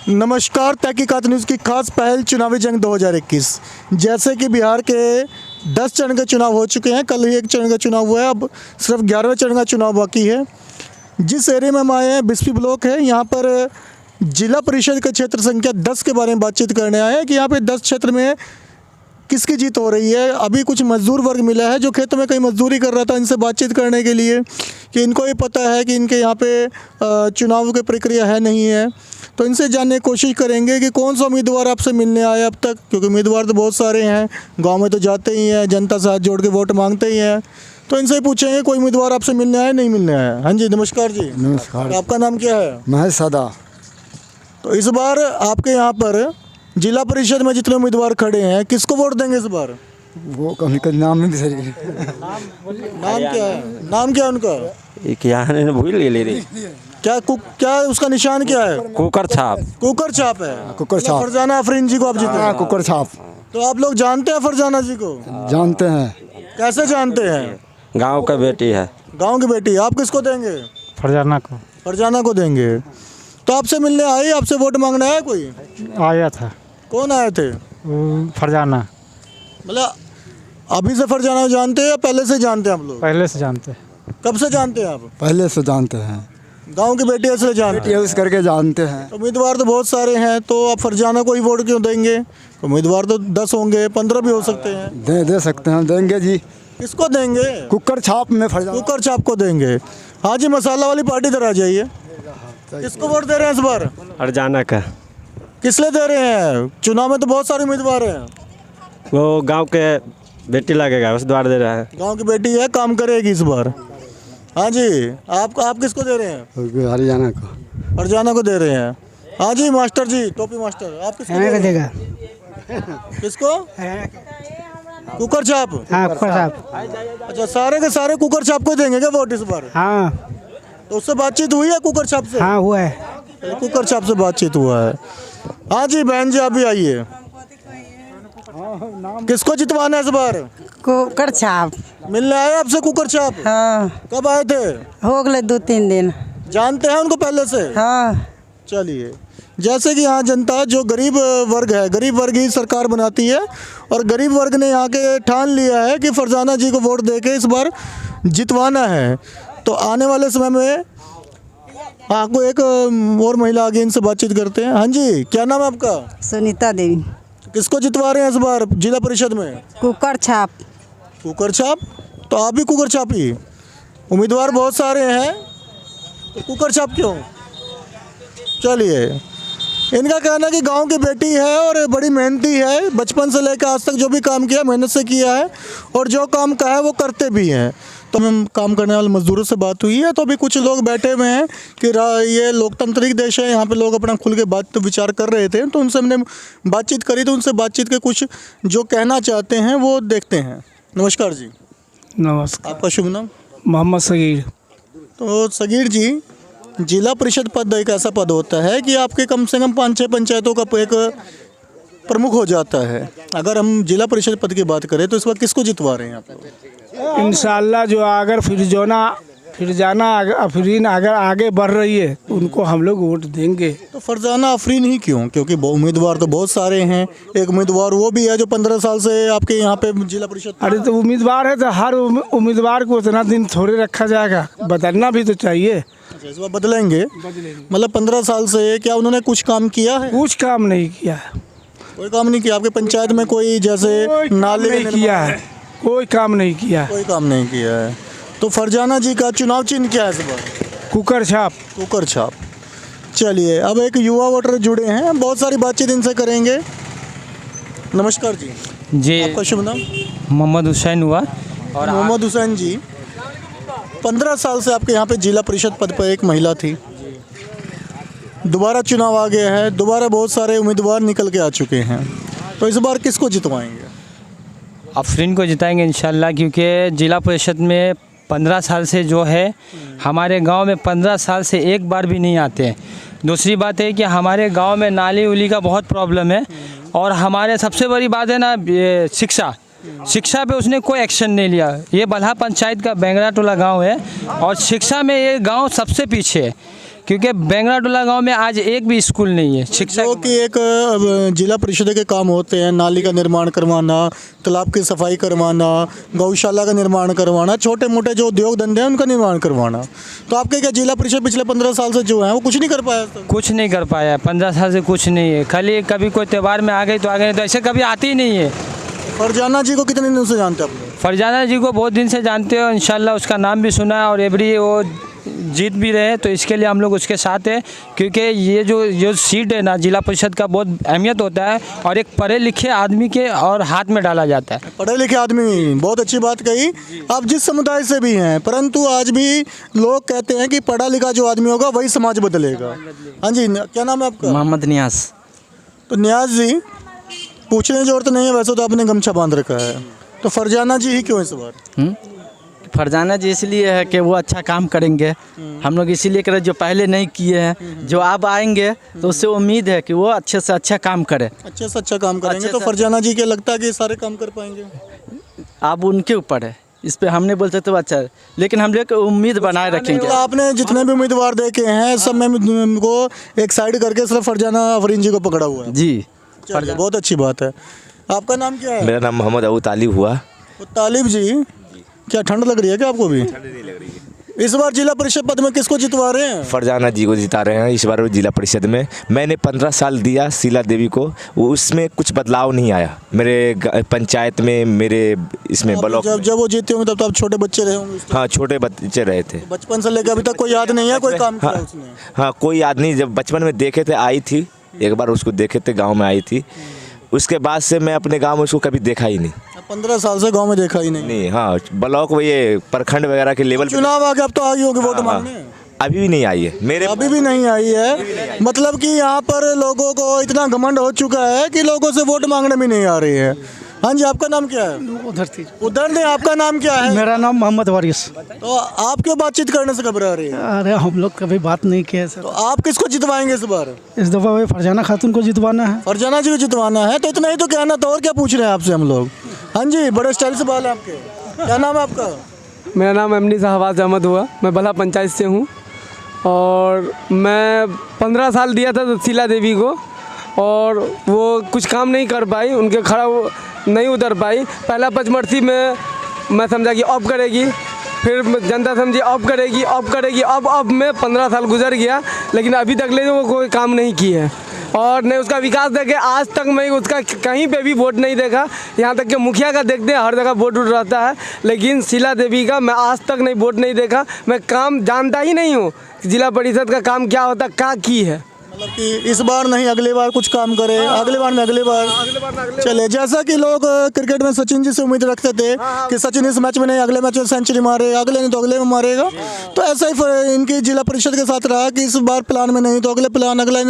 नमस्कार, तहकीकात न्यूज़ की खास पहल चुनावी जंग 2021। जैसे कि बिहार के 10 चरण के चुनाव हो चुके हैं, कल ही एक चरण का चुनाव हुआ है, अब सिर्फ 11वें चरण का चुनाव बाकी है। जिस एरिया में हम आए हैं बिस्फी ब्लॉक है, यहाँ पर जिला परिषद का क्षेत्र संख्या 10 के बारे में बातचीत करने आए हैं कि यहाँ पे 10 क्षेत्र में किसकी जीत हो रही है। अभी कुछ मजदूर वर्ग मिला है जो खेतों में कहीं मजदूरी कर रहा था, इनसे बातचीत करने के लिए कि इनको ये पता है कि इनके यहाँ पे चुनाव की प्रक्रिया है नहीं है, तो इनसे जानने की कोशिश करेंगे कि कौन सा उम्मीदवार आपसे मिलने आया अब तक, क्योंकि उम्मीदवार तो बहुत सारे हैं, गांव में तो जाते ही हैं, जनता से हाथ जोड़ के वोट मांगते ही हैं, तो इनसे पूछेंगे कोई उम्मीदवार आपसे मिलने आया नहीं मिलने आया। हाँ जी, नमस्कार जी। नमस्कार। आपका नाम क्या है? महेश सादा। तो इस बार आपके यहाँ पर जिला परिषद में जितने उम्मीदवार खड़े हैं, किसको वोट देंगे इस बार? वो कभी कभी नाम नहीं सही। नाम क्या है? नाम क्या है उनका? क्या है भूल ले रही क्या उसका निशान क्या है? कुकर छाप। कुकर छाप है। कुकर छाप। फरजाना अफरीन जी को आप जीते हैं। कुकर छाप। तो आप लोग जानते हैं फरजाना जी को? जानते हैं। कैसे जानते हैं? गांव का बेटी है। गांव की बेटी। आप किसको देंगे? फरजाना को। फरजाना को देंगे। तो आपसे मिलने आई, आपसे वोट मांगना है कोई? आया था। कौन आए थे? फरजाना। मतलब अभी से फरजाना जानते हैं या पहले से जानते हैं आप लोग? पहले से जानते हैं। कब से जानते हैं आप? पहले से जानते हैं। गांव की बेटी ऐसे जानते हैं? यूज करके जानते हैं। उम्मीदवार तो बहुत सारे हैं, तो आप फरजाना को ही वोट क्यों देंगे? उम्मीदवार तो 10 होंगे, 15 भी हो सकते हैं। दे सकते हैं, देंगे जी। किसको देंगे? कुकर छाप में फरजाना। कुकर छाप को देंगे। हाँ जी, मसाला वाली पार्टी तरह जाइए। किसको वोट दे रहे हैं इस बार? फरजाना का। किस लिए दे रहे हैं? चुनाव में तो बहुत सारे उम्मीदवार हैं। वो गांव के बेटी लगेगा, उस द्वार दे रहा है। गांव की बेटी है, काम करेगी इस बार। हाँ जी, आप किसको दे रहे हैं? हरियाणा को। फरजाना को दे रहे हैं। हाँ जी, मास्टर जी, टोपी मास्टर, आप किसको दे रहे हैं? किसको? कुकर छाप। हाँ, कुकर छाप। अच्छा, सारे के सारे कुकर छाप को देंगे क्या वोट इस बार? हाँ। तो उससे बातचीत हुई है कुकर छाप से? हाँ, हुआ है। कुकर छाप से बातचीत हुआ है। हाँ जी, बहन जी आप भी आइए। किसको जितवाना है इस बार? कुकर छाप। मिलने आए आपसे कुकर छाप? हाँ। कब आए थे? हो गए 2-3 दिन। जानते हैं उनको पहले से? हाँ। चलिए, जैसे कि यहाँ जनता जो गरीब वर्ग है, गरीब वर्ग ही सरकार बनाती है, और गरीब वर्ग ने यहाँ के ठान लिया है कि फरजाना जी को वोट देके इस बार जितवाना है। तो आने वाले समय में आपको एक और महिला आगे, इनसे बातचीत करते हैं। हाँ जी, क्या नाम है आपका? सुनीता देवी। किसको जितवा रहे हैं इस बार जिला परिषद में? कुकर छाप। कुकर छाप। तो आप भी कुकर छाप ही? उम्मीदवार बहुत सारे हैं, तो कुकर छाप क्यों? चलिए, इनका कहना है कि गांव की बेटी है और बड़ी मेहनती है, बचपन से लेकर आज तक जो भी काम किया मेहनत से किया है, और जो काम कहा है वो करते भी हैं। तो हम काम करने वाले मजदूरों से बात हुई है, तो अभी कुछ लोग बैठे हुए हैं कि ये लोकतांत्रिक देश है, यहाँ पे लोग अपना खुल के बात विचार कर रहे थे, तो उनसे हमने बातचीत करी, तो उनसे बातचीत के कुछ जो कहना चाहते हैं वो देखते हैं। नमस्कार जी। नमस्कार। आपका शुभ नाम? मोहम्मद सगीर। तो सगीर जी, जिला परिषद पद एक ऐसा पद होता है कि आपके कम से कम 5-6 पंचायतों का एक प्रमुख हो जाता है। अगर हम जिला परिषद पद की बात करें तो इस वक्त किसको जितवा रहे हैं आप लोग? इंशाल्लाह जो अगर फरजाना अफरीन अगर आगे बढ़ रही है उनको हम लोग वोट देंगे। तो फरजाना अफरीन ही क्यों? क्योंकि उम्मीदवार तो बहुत सारे हैं। एक उम्मीदवार वो भी है जो 15 साल से आपके यहाँ पे जिला परिषद। अरे तो उम्मीदवार है तो हर उम्मीदवार को उतना दिन थोड़े रखा जाएगा, बदलना भी तो चाहिए। इस बार बदलेंगे? मतलब 15 साल से क्या उन्होंने कुछ काम किया है? कुछ काम नहीं किया है। कोई काम नहीं किया? आपके पंचायत में कोई जैसे नाले नहीं किया है, कोई काम नहीं किया है। कोई काम नहीं किया है। तो फरजाना जी का चुनाव चिन्ह क्या है इस बार? कुकर छाप। कुकर छाप। चलिए, अब एक युवा वोटर जुड़े हैं, बहुत सारी बातचीत इनसे करेंगे। नमस्कार जी। जी, आपका शुभ नाम? मोहम्मद हुसैन हुआ। और मोहम्मद हुसैन जी, 15 साल से आपके यहाँ पे जिला परिषद पद पर एक महिला थी, दोबारा चुनाव आ गया है, दोबारा बहुत सारे उम्मीदवार निकल के आ चुके हैं, तो इस बार किसको जितवाएंगे? अफरीन को जिताएंगे इंशाल्लाह, क्योंकि जिला परिषद में 15 साल से जो है हमारे गांव में 15 साल से एक बार भी नहीं आते। दूसरी बात है कि हमारे गांव में नाली उली का बहुत प्रॉब्लम है, और हमारे सबसे बड़ी बात है ना शिक्षा पे उसने कोई एक्शन नहीं लिया। ये बल्हा पंचायत का बेंगरा टोला गांव है, और शिक्षा में ये गांव सबसे पीछे है। क्योंकि बेंगराटोला गांव में आज एक भी स्कूल नहीं है। शिक्षा जो कि एक जिला परिषद के काम होते हैं, नाली का निर्माण करवाना, तालाब की सफाई करवाना, गौशाला का निर्माण करवाना, छोटे मोटे जो उद्योग धंधे हैं उनका निर्माण करवाना, तो आपके क्या जिला परिषद पिछले 15 साल से जो है वो कुछ नहीं कर पाया? कुछ नहीं कर पाया है, 15 साल से कुछ नहीं है। खाली कभी कोई त्यौहार में आ गई तो आ गए, तो ऐसे कभी आती ही नहीं है। फरजाना जी को कितने दिनों से जानते हैं आप लोग? फरजाना जी को बहुत दिन से जानते हो, इंशाल्लाह उसका नाम भी सुना है और एवरी वो जीत भी रहे, तो इसके लिए हम लोग उसके साथ हैं। क्योंकि ये जो सीट है ना जिला परिषद का, बहुत अहमियत होता है और एक पढ़े लिखे आदमी के और हाथ में डाला जाता है। पढ़े लिखे आदमी, बहुत अच्छी बात कही। आप जिस समुदाय से भी हैं, परंतु आज भी लोग कहते हैं कि पढ़ा लिखा जो आदमी होगा वही समाज बदलेगा। हाँ जी, क्या नाम है आपका? मोहम्मद नियाज। तो नियाज जी, पूछने की जरूरत नहीं है, वैसे तो आपने गमछा बांध रखा है, तो फरजाना जी ही क्यों इस बार? फरजाना जी इसलिए है कि वो अच्छा काम करेंगे, हम लोग इसीलिए करें जो पहले नहीं किए हैं, जो अब आएंगे तो उससे उम्मीद है कि वो अच्छे से अच्छा काम करे। अच्छे से अच्छा काम करेंगे, अच्छे तो से फरजाना जी के लगता है कि सारे काम कर पाएंगे? अब उनके ऊपर है, इस पे हम नहीं बोल सकते तो अच्छा है, लेकिन हम लोग उम्मीद बनाए रखेंगे। तो आपने जितने भी उम्मीदवार देखे हैं सब में को एक साइड करके सिर्फ फरजाना आफरीन जी को पकड़ा हुआ है। जी, चलिए, बहुत अच्छी बात है। आपका नाम क्या है? मेरा नाम मोहम्मद अबू तालिब हुआ। तो तालिब जी, क्या ठंड लग रही है क्या आपको भी? ठंड नहीं लग रही है। इस बार जिला परिषद पद में किसको जितवा रहे हैं? फरजाना जी को जिता रहे हैं इस बार जिला परिषद में। मैंने 15 साल दिया शीला देवी को, उसमें कुछ बदलाव नहीं आया मेरे पंचायत में, मेरे इसमें ब्लॉक। जब वो जीते होंगे तब तो आप छोटे बच्चे रहे होंगे? हाँ, छोटे बच्चे रहे थे। बचपन से लेकर अभी तक कोई याद नहीं है कोई काम किया उसने? हाँ, कोई याद नहीं। जब बचपन में देखे थे, आई थी एक बार उसको देखे थे, गाँव में आई थी। उसके बाद से मैं अपने गांव में उसको कभी देखा ही नहीं। 15 साल से गांव में देखा ही नहीं? हाँ, ब्लॉक वो ये प्रखंड वगैरह के लेवल। चुनाव आ गया, अब तो आ गई होगी वोट मांगने? अभी भी नहीं आई है मेरे, अभी भी नहीं आई है। मतलब कि यहाँ पर लोगों को इतना घमंड हो चुका है कि लोगों से वोट मांगने भी नहीं आ रही है। हाँ जी, आपका नाम क्या है? उधर नहीं, आपका नाम क्या है? मेरा नाम मोहम्मद वारिस। तो आप क्यों बातचीत करने से घबरा रही है? अरे हम लोग कभी बात नहीं किए सर। तो आप किसको जितवाएंगे इस बार? इस दफ़ा वही फरजाना खातून को जितवाना है। फरजाना जी को जितवाना है, तो इतना ही तो कहना था, और क्या पूछ रहे हैं आपसे हम लोग? हाँ जी, बड़े स्टाइल से बाल है आपके। क्या नाम है आपका? मेरा नाम एमनी शहबाज अहमद हुआ, मैं बल्हा पंचायत से हूँ और मैं 15 साल दिया था शीला देवी को और वो कुछ काम नहीं कर पाई, उनके खड़ा नहीं उतर पाई। पहला पचमढ़ी में मैं समझा कि अब करेगी, फिर जनता समझी अब करेगी, अब में 15 साल गुजर गया, लेकिन अभी तक ले वो कोई काम नहीं की है और नहीं उसका विकास देखे। आज तक मैं उसका कहीं पे भी वोट नहीं देखा, यहाँ तक कि मुखिया का देखते हैं हर जगह वोट उठ रहता है, लेकिन शीला देवी का मैं आज तक नहीं वोट नहीं देखा। मैं काम जानता ही नहीं हूँ, जिला परिषद का काम क्या होता, क्या की है। मतलब कि इस बार नहीं, अगली बार कुछ काम करे, अगली बार में अगली बार चले। जैसा कि लोग क्रिकेट में सचिन जी से उम्मीद रखते थे कि सचिन इस मैच में नहीं, अगले मैच में सेंचुरी मारे, अगले नहीं तो अगले में मारेगा, तो ऐसा ही इनकी जिला परिषद के साथ रहा कि इस बार प्लान में नहीं तो अगले प्लान, अगले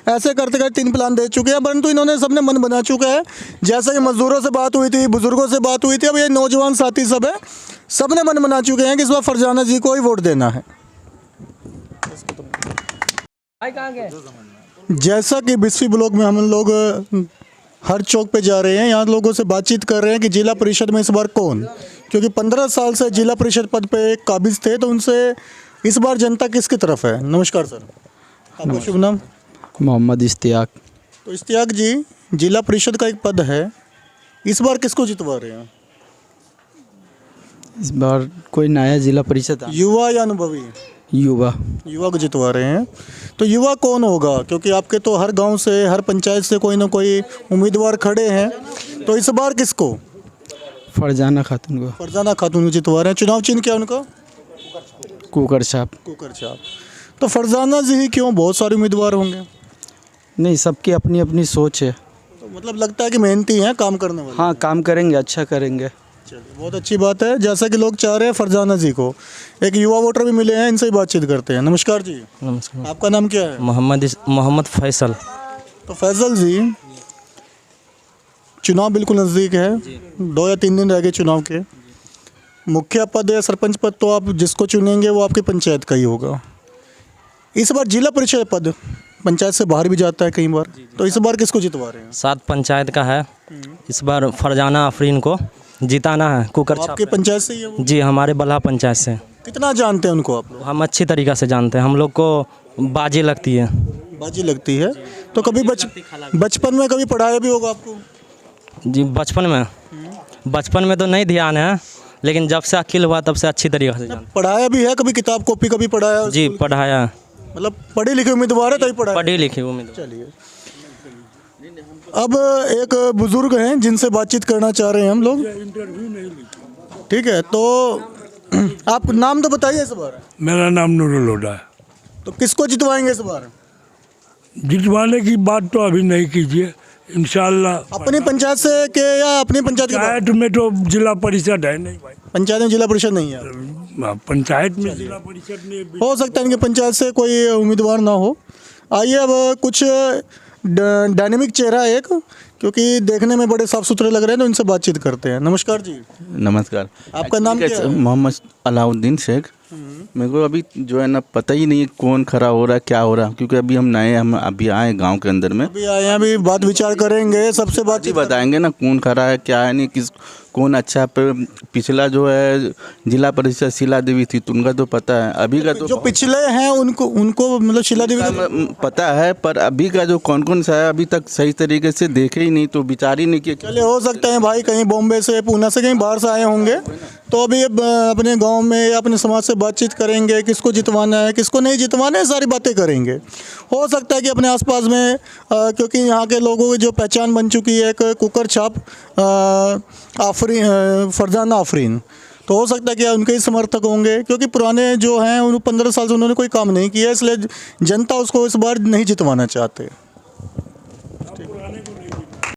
ऐसे करते करते 3 प्लान दे चुके हैं, परंतु इन्होंने सबने मन बना चुका है। जैसा कि मजदूरों से बात हुई थी, बुजुर्गों से बात हुई थी, अब ये नौजवान साथी सब है, सबने मन बना चुके हैं कि इस बार फरजाना जी को ही वोट देना है। जैसा कि 20वीं ब्लॉक में हम लोग हर चौक पे जा रहे हैं, यहाँ लोगों से बातचीत कर रहे हैं कि जिला परिषद में इस बार कौन, क्योंकि 15 साल से जिला परिषद पद पे काबिज थे, तो उनसे इस बार जनता किसकी तरफ है? नमस्कार सर, आपका शुभ नाम? मोहम्मद इश्तियाक। तो इश्तियाक जी, जिला परिषद का एक पद है, इस बार किसको जितवा रहे हैं? इस बार कोई नया जिला परिषद, युवा या अनुभवी? युवा को जितवा रहे हैं। तो युवा कौन होगा, क्योंकि आपके तो हर गांव से, हर पंचायत से कोई ना कोई उम्मीदवार खड़े हैं, तो इस बार किसको? फरजाना खातून को। फरजाना खातून को जितवा रहे हैं। चुनाव चिन्ह क्या उनका? कुकर छाप। कुकर छाप। तो फरजाना जी ही क्यों, बहुत सारे उम्मीदवार होंगे? नहीं, सबकी अपनी अपनी सोच है। तो मतलब लगता है कि मेहनती हैं, काम करने वाले। हाँ, काम करेंगे, अच्छा करेंगे। चलिए, बहुत अच्छी बात है। जैसा कि लोग चाह रहे हैं फरजाना जी को, एक युवा वोटर भी मिले हैं, इनसे ही बातचीत करते हैं। नमस्कार जी। नमस्कार। आपका नाम क्या है? मोहम्मद फैसल। तो फैसल जी, चुनाव बिल्कुल नज़दीक है, 2 या 3 दिन रह गए चुनाव के। मुखिया पद या सरपंच पद तो आप जिसको चुनेंगे वो आपकी पंचायत का ही होगा। इस बार जिला परिषद पद पंचायत से बाहर भी जाता है कई बार, तो इस बार किसको जितवा रहे हैं? 7 पंचायत का है, इस बार फरजाना आफरीन को जिताना है। कुकर आपके पंचायत से ही है वो? जी, हमारे बल्हा पंचायत से। कितना जानते हैं उनको आप लोग? हम अच्छी तरीक़ा से जानते हैं, हम लोग को बाजी लगती है। बाजी लगती है। तो कभी बचपन में कभी पढ़ाया भी होगा आपको? जी बचपन में तो नहीं ध्यान है, लेकिन जब से अकिल हुआ तब से अच्छी तरीके से जानता पढ़ाया भी है, कभी किताब कॉपी कभी पढ़ाया? हूँ। जी पढ़ाया। मतलब पढ़े लिखे उम्मीदवार है तभी पढ़ा? पढ़ी लिखी उम्मीद। चलिए, अब एक बुजुर्ग हैं जिनसे बातचीत करना चाह रहे हैं हम लोग। ठीक है, तो आप नाम तो बताइए इस बार। मेरा नाम नूरुल हुदा है। तो किसको जितवाएंगे इस बार? जितवाने की बात तो अभी नहीं कीजिए, इंशाल्लाह। अपनी पंचायत से के या अपनी पंचायत के बाहर? पंचायत में तो जिला परिषद है नहीं भाई। पंचायत में जिला परिषद नहीं है? पंचायत में जिला परिषद में हो सकता है इनके पंचायत से कोई उम्मीदवार ना हो। आइए, अब कुछ डायनेमिक चेहरा एक, क्योंकि देखने में बड़े साफ सुथरे लग रहे हैं, तो इनसे बातचीत करते हैं। नमस्कार जी। नमस्कार। आपका नाम क्या है? मोहम्मद अलाउद्दीन शेख। मेरे को अभी जो है ना पता ही नहीं है कौन खड़ा हो रहा है, क्या हो रहा है, क्योंकि अभी हम अभी आए गांव के अंदर में। अभी आए हैं, अभी बात विचार करेंगे, सबसे बात बताएंगे ना कौन खड़ा है, क्या है, नहीं किस कौन अच्छा है। पिछला जो है जिला परिषद शीला देवी थी, तो उनका तो पता है। अभी का तो जो पिछले हैं उनको मतलब शीला देवी का पता है, पर अभी का जो कौन कौन सा है अभी तक सही तरीके से देखे ही नहीं, तो विचार ही नहीं किया। चलिए, हो सकता है भाई कहीं बॉम्बे से, पूना से, कहीं बाहर से आए होंगे, तो अभी अपने गांव में या अपने समाज से बातचीत करेंगे, किसको जितवाना है किसको नहीं जितवाना है, सारी बातें करेंगे। हो सकता है कि अपने आसपास में क्योंकि यहाँ के लोगों की जो पहचान बन चुकी है एक कुकर छाप फरजाना आफरीन, तो हो सकता है कि उनके ही समर्थक होंगे, क्योंकि पुराने जो हैं उन 15 साल से उन्होंने कोई काम नहीं किया, इसलिए जनता उसको इस बार नहीं जितवाना चाहते।